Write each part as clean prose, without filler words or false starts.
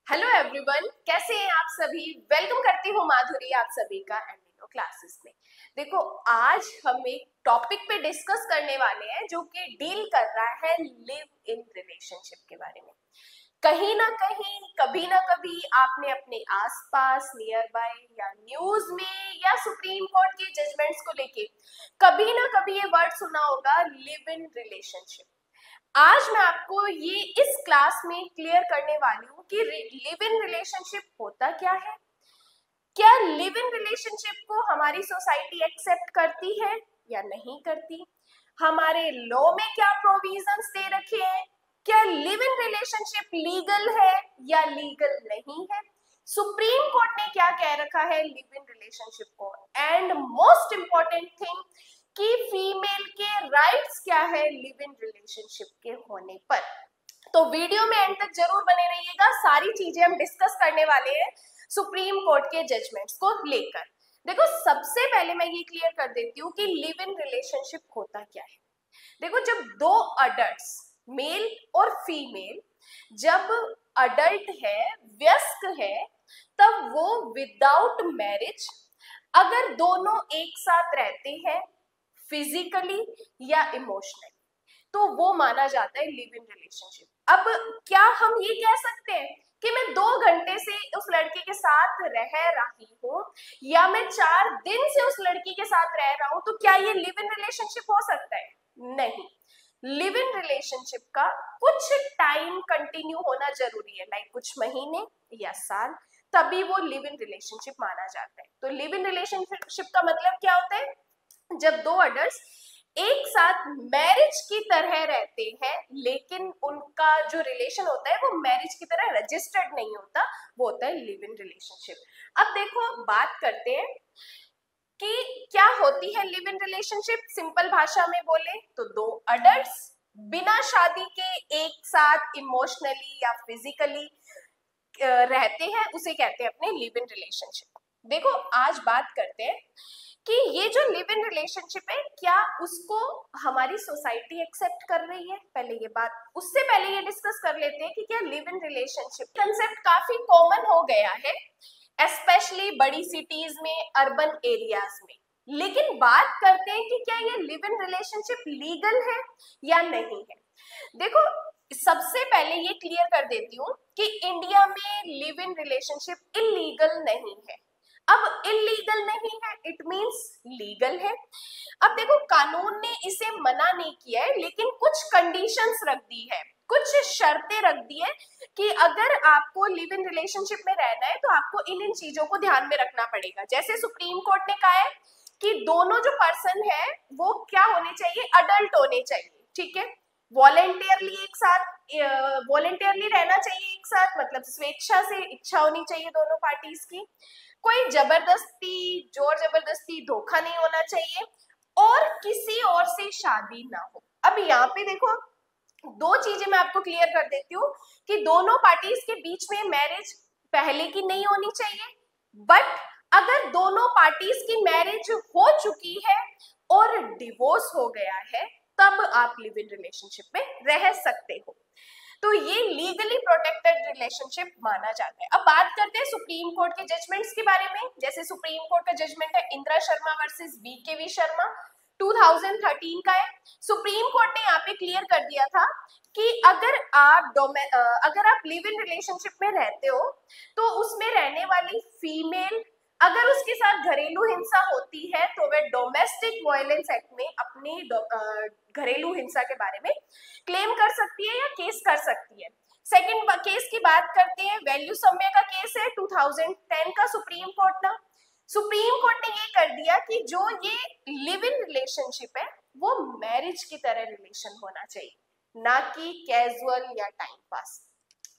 Hello everyone, कैसे हैं आप सभी। वेलकम करती हूँ माधुरी आप सभी का एंडिनो क्लासेस में। देखो, आज हम एक टॉपिक पे डिस्कस करने वाले हैं जो कि डील कर रहा है लिव इन रिलेशनशिप के बारे में। कहीं ना कहीं, कभी ना कभी आपने अपने आसपास, नियर बाय या न्यूज में या सुप्रीम कोर्ट के जजमेंट्स को लेके कभी ना कभी ये वर्ड सुना होगा, लिव इन रिलेशनशिप। आज मैं आपको ये इस क्लास में क्लियर करने वाली हूँ कि लिव इन रिलेशनशिप होता क्या है, क्या लिव इन रिलेशनशिप को हमारी सोसाइटी एक्सेप्ट करती है या नहीं करती, हमारे लॉ में क्या प्रोविजंस दे रखे हैं, क्या लिव इन रिलेशनशिप लीगल है या लीगल नहीं है, सुप्रीम कोर्ट ने क्या कह रखा है लिव इन रिलेशनशिप को, एंड मोस्ट इंपॉर्टेंट थिंग कि फीमेल के राइट्स क्या है लिव इन रिलेशनशिप के होने पर। तो वीडियो में एंड तक जरूर बने रहिएगा, सारी चीजें हम डिस्कस करने वाले हैं सुप्रीम कोर्ट के जजमेंट्स को लेकर। देखो, सबसे पहले मैं ये क्लियर कर देती हूँ कि लिव इन रिलेशनशिप होता क्या है। देखो, जब दो अडल्ट्स, मेल और फीमेल, जब अडल्ट है, वयस्क है, तब वो विदाउट मैरिज अगर दोनों एक साथ रहते हैं फिजिकली या इमोशनली, तो वो माना जाता है लिव इन रिलेशनशिप। अब क्या हम ये कह सकते हैं कि मैं 2 घंटे से उस लड़के के साथ रह रही हूँ या मैं 4 दिन से उस लड़की के साथ रह रहा हूँ, तो क्या ये लिव इन रिलेशनशिप हो सकता है? नहीं। लिव इन रिलेशनशिप का कुछ टाइम कंटिन्यू होना जरूरी है, लाइक कुछ महीने या साल, तभी वो लिव इन रिलेशनशिप माना जाता है। तो लिव इन रिलेशनशिप का मतलब क्या होता है? जब दो अडल्ट्स एक साथ मैरिज की तरह रहते हैं, लेकिन उनका जो रिलेशन होता है वो मैरिज की तरह रजिस्टर्ड नहीं होता, वो होता है लिव इन रिलेशनशिप। अब देखो, बात करते हैं कि क्या होती है लिव इन रिलेशनशिप। सिंपल भाषा में बोले तो दो अडल्ट्स बिना शादी के एक साथ इमोशनली या फिजिकली रहते हैं, उसे कहते हैं अपने लिव इन रिलेशनशिप। देखो, आज बात करते हैं कि ये जो लिव इन रिलेशनशिप है, क्या उसको हमारी सोसाइटी एक्सेप्ट कर रही है। पहले ये बात, उससे पहले ये डिस्कस कर लेते हैं कि क्या लिव इन रिलेशनशिप कंसेप्ट काफी कॉमन हो गया है, स्पेशली बड़ी सिटीज में, अर्बन एरियाज में। लेकिन बात करते हैं कि क्या ये लिव इन रिलेशनशिप लीगल है या नहीं है। देखो, सबसे पहले ये क्लियर कर देती हूँ कि इंडिया में लिव इन रिलेशनशिप इलीगल नहीं है। अब इलीगल नहीं है, इट मींस लीगल है। अब देखो, कानून ने इसे मना नहीं किया है, लेकिन कुछ कंडीशंस रख दी है, कुछ शर्तें रख दी है कि अगर आपको लिव इन रिलेशनशिप में रहना है तो आपको इन चीजों को ध्यान में रखना पड़ेगा। जैसे सुप्रीम कोर्ट ने कहा है कि दोनों जो पर्सन है वो क्या होने चाहिए, अडल्ट होने चाहिए, ठीक है। वॉलेंटियरली एक साथ, वॉलेंटियरली रहना चाहिए एक साथ, मतलब स्वेच्छा से इच्छा होनी चाहिए दोनों पार्टीज की। कोई जबरदस्ती, जोर जबरदस्ती, धोखा नहीं होना चाहिए, और किसी और से शादी ना हो। अब यहाँ पे देखो, दो चीजें मैं आपको क्लियर कर देती हूँ कि दोनों पार्टीज के बीच में मैरिज पहले की नहीं होनी चाहिए, बट अगर दोनों पार्टीज की मैरिज हो चुकी है और डिवोर्स हो गया है, तब आप लिव इन रिलेशनशिप में रह सकते हो। तो ये लीगली प्रोटेक्टेड रिलेशनशिप माना जाता है। अब बात करते हैं सुप्रीम कोर्ट के जजमेंट्स के बारे में। जैसे सुप्रीम कोर्ट का जजमेंट है इंदिरा शर्मा वर्सेस वीकेवी शर्मा, 2013 का है। सुप्रीम कोर्ट ने यहाँ पे क्लियर कर दिया था कि अगर आप लिव इन रिलेशनशिप में रहते हो तो उसमें रहने वाली फीमेल अगर उसके साथ घरेलू हिंसा होती है तो वह डोमेस्टिक वायलेंस एक्ट में अपनी घरेलू हिंसा के बारे में क्लेम कर सकती है या केस कर सकती है। सेकंड केस की बात करते हैं, वैल्यू सम्य का केस है 2010 का सुप्रीम कोर्ट ना। सुप्रीम कोर्ट ने ये कर दिया कि जो ये लिव इन रिलेशनशिप है वो मैरिज की तरह रिलेशन होना चाहिए, ना कि कैजुअल या टाइम पास।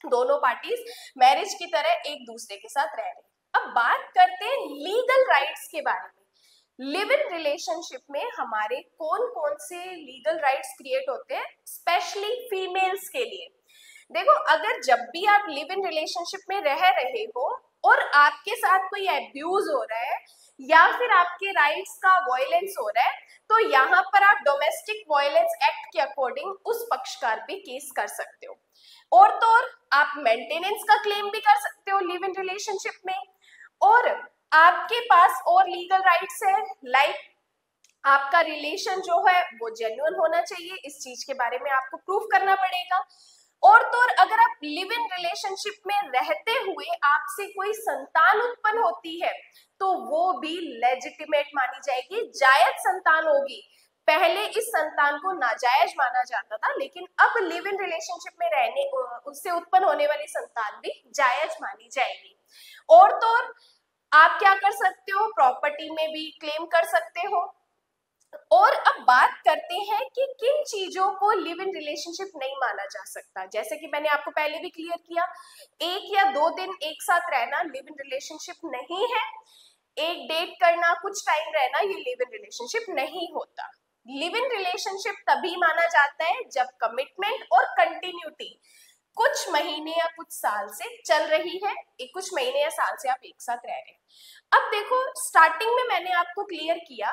दोनों पार्टीज मैरिज की तरह एक दूसरे के साथ रह रहे हैं। अब बात करते हैं लीगल राइट्स के बारे में। लिव इन रिलेशनशिप में हमारे कौन कौन से लीगल राइट्स क्रिएट होते हैं, स्पेशली फीमेल्स के लिए। देखो, अगर जब भी आप लिव इन रिलेशनशिप में रह रहे हो और आपके साथ कोई एब्यूज हो रहा है या फिर आपके राइट्स का वायलेंस हो रहा है, तो यहाँ पर आप डोमेस्टिक वायलेंस एक्ट के अकॉर्डिंग उस पक्षकार पे केस कर सकते हो। और तो और आप मेंटेनेंस का क्लेम भी कर सकते हो लिव इन रिलेशनशिप में, और आपके पास और लीगल राइट्स है, लाइक आपका रिलेशन जो है वो जेन्युइन होना चाहिए, इस चीज के बारे में आपको प्रूफ करना पड़ेगा। और तो और अगर आप लिव इन रिलेशनशिप में रहते हुए आपसे कोई संतान उत्पन्न होती है तो वो भी लेजिटिमेट मानी जाएगी, जायज संतान होगी। पहले इस संतान को नाजायज माना जाता था, लेकिन अब लिव इन रिलेशनशिप में रहने उससे उत्पन्न होने वाली संतान भी जायज मानी जाएगी। और तो और आप क्या कर सकते हो, प्रॉपर्टी में भी क्लेम कर सकते हो। और अब बात करते हैं कि किन चीजों को लिव इन रिलेशनशिप नहीं माना जा सकता। जैसे कि मैंने आपको पहले भी क्लियर किया, 1 या 2 दिन एक साथ रहना लिव इन रिलेशनशिप नहीं है। एक डेट करना, कुछ टाइम रहना, ये लिव इन रिलेशनशिप नहीं होता। लिव इन रिलेशनशिप तभी माना जाता है जब कमिटमेंट और कंटिन्यूटी कुछ महीने या कुछ साल से चल रही है, कुछ महीने या साल से आप एक साथ रह रहे हैं। अब देखो, स्टार्टिंग में मैंने आपको क्लियर किया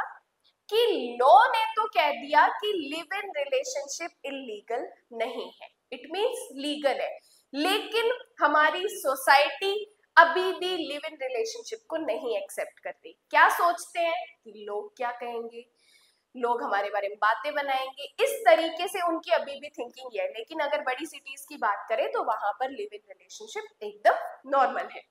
कि लॉ ने तो कह दिया कि लिव इन रिलेशनशिप इलीगल नहीं है, इट मींस लीगल है, लेकिन हमारी सोसाइटी अभी भी लिव इन रिलेशनशिप को नहीं एक्सेप्ट करती। क्या सोचते हैं कि लोग क्या कहेंगे, लोग हमारे बारे में बातें बनाएंगे, इस तरीके से उनकी अभी भी थिंकिंग है। लेकिन अगर बड़ी सिटीज की बात करें तो वहां पर लिव इन रिलेशनशिप एकदम नॉर्मल है।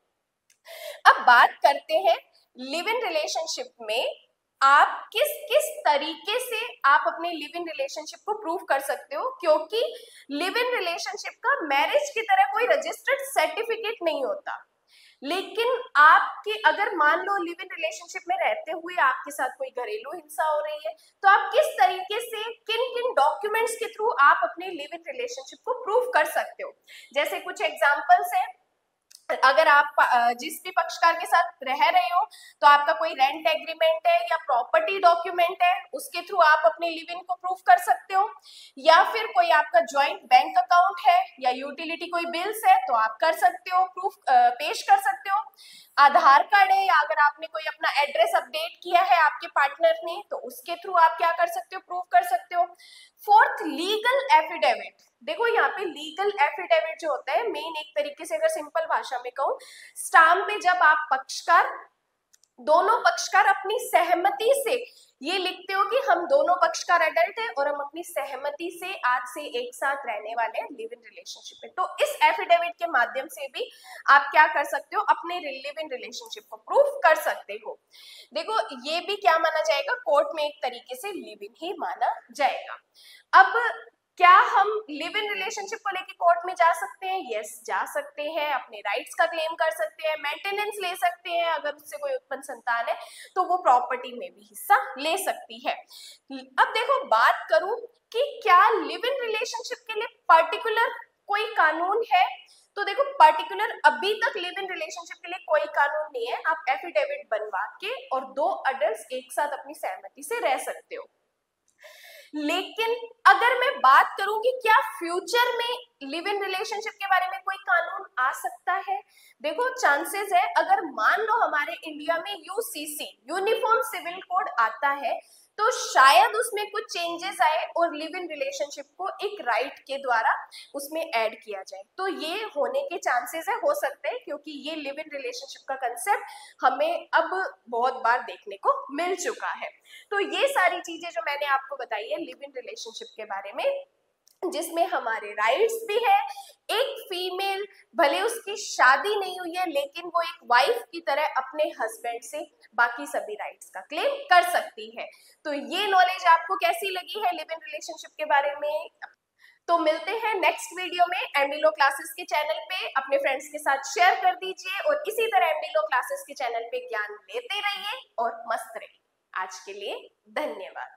अब बात करते हैं लिव इन रिलेशनशिप में आप किस किस तरीके से आप अपने लिव इन रिलेशनशिप को प्रूव कर सकते हो, क्योंकि लिव इन रिलेशनशिप का मैरिज की तरह कोई रजिस्टर्ड सर्टिफिकेट नहीं होता। लेकिन आपके अगर मान लो लिव इन रिलेशनशिप में रहते हुए आपके साथ कोई घरेलू हिंसा हो रही है, तो आप किस तरीके से किन किन डॉक्यूमेंट्स के थ्रू आप अपने लिव इन रिलेशनशिप को प्रूव कर सकते हो। जैसे कुछ एग्जांपल्स है, अगर आप जिस भी पक्षकार के साथ रह रहे हो तो आपका कोई रेंट एग्रीमेंट है या प्रॉपर्टी डॉक्यूमेंट है, उसके थ्रू आप अपने लिव इन को प्रूफ कर सकते हो। या फिर कोई आपका जॉइंट बैंक अकाउंट है या यूटिलिटी कोई बिल्स है तो आप कर सकते हो, प्रूफ पेश कर सकते हो। आधार कार्ड है, या अगर आपने कोई अपना एड्रेस अपडेट किया है आपके पार्टनर ने तो उसके थ्रू आप क्या कर सकते हो, प्रूफ कर सकते हो। Fourth, legal affidavit. देखो यहाँ पे लीगल एफिडेविट जो होता है, मेन एक तरीके से अगर सिंपल भाषा में कहूं, स्टाम्प पे जब आप दोनों पक्षकार अपनी सहमति से ये लिखते हो कि हम दोनों पक्षकार अडल्ट हैं और हम अपनी सहमति से आज से एक साथ रहने वाले हैं लिव इन रिलेशनशिप में, तो इस एफिडेविट के माध्यम से भी आप क्या कर सकते हो, अपने लिव इन रिलेशनशिप को प्रूफ कर सकते हो। देखो ये भी क्या माना जाएगा, कोर्ट में एक तरीके से लिव इन ही माना जाएगा। अब क्या हम लिव इन रिलेशनशिप को लेके कोर्ट में जा सकते हैं? यस, जा सकते हैं, अपने राइट्स का क्लेम कर सकते हैं, मेंटेनेंस ले सकते हैं, अगर उससे कोई उत्पन्न संतान है तो वो प्रॉपर्टी में भी हिस्सा ले सकती है। अब देखो बात करूं कि क्या लिव इन रिलेशनशिप के लिए पर्टिकुलर कोई कानून है, तो देखो पर्टिकुलर अभी तक लिव इन रिलेशनशिप के लिए कोई कानून नहीं है। आप एफिडेविट बनवा के और 2 अडल्ट्स एक साथ अपनी सहमति से रह सकते हो। लेकिन अगर मैं बात करूं कि क्या फ्यूचर में लिव इन रिलेशनशिप के बारे में कोई कानून आ सकता है, देखो चांसेस है, अगर मान लो हमारे इंडिया में यूसीसी यूनिफॉर्म सिविल कोड आता है तो शायद उसमें कुछ चेंजेस आए और लिव इन रिलेशनशिप को एक राइट के द्वारा उसमें ऐड किया जाए, तो ये होने के चांसेस है, हो सकते हैं, क्योंकि ये लिव इन रिलेशनशिप का कंसेप्ट हमें अब बहुत बार देखने को मिल चुका है। तो ये सारी चीजें जो मैंने आपको बताई है लिव इन रिलेशनशिप के बारे में, जिसमें हमारे राइट्स भी है। एक फीमेल भले उसकी शादी नहीं हुई है लेकिन वो एक वाइफ की तरह अपने हस्बैंड से बाकी सभी राइट्स का क्लेम कर सकती है। तो ये नॉलेज आपको कैसी लगी है लिव इन रिलेशनशिप के बारे में? तो मिलते हैं नेक्स्ट वीडियो में एमडी लॉ क्लासेस के चैनल पे, अपने फ्रेंड्स के साथ शेयर कर दीजिए और इसी तरह एमडी लॉ क्लासेस के चैनल पे ज्ञान लेते रहिए और मस्त रहिए। आज के लिए धन्यवाद।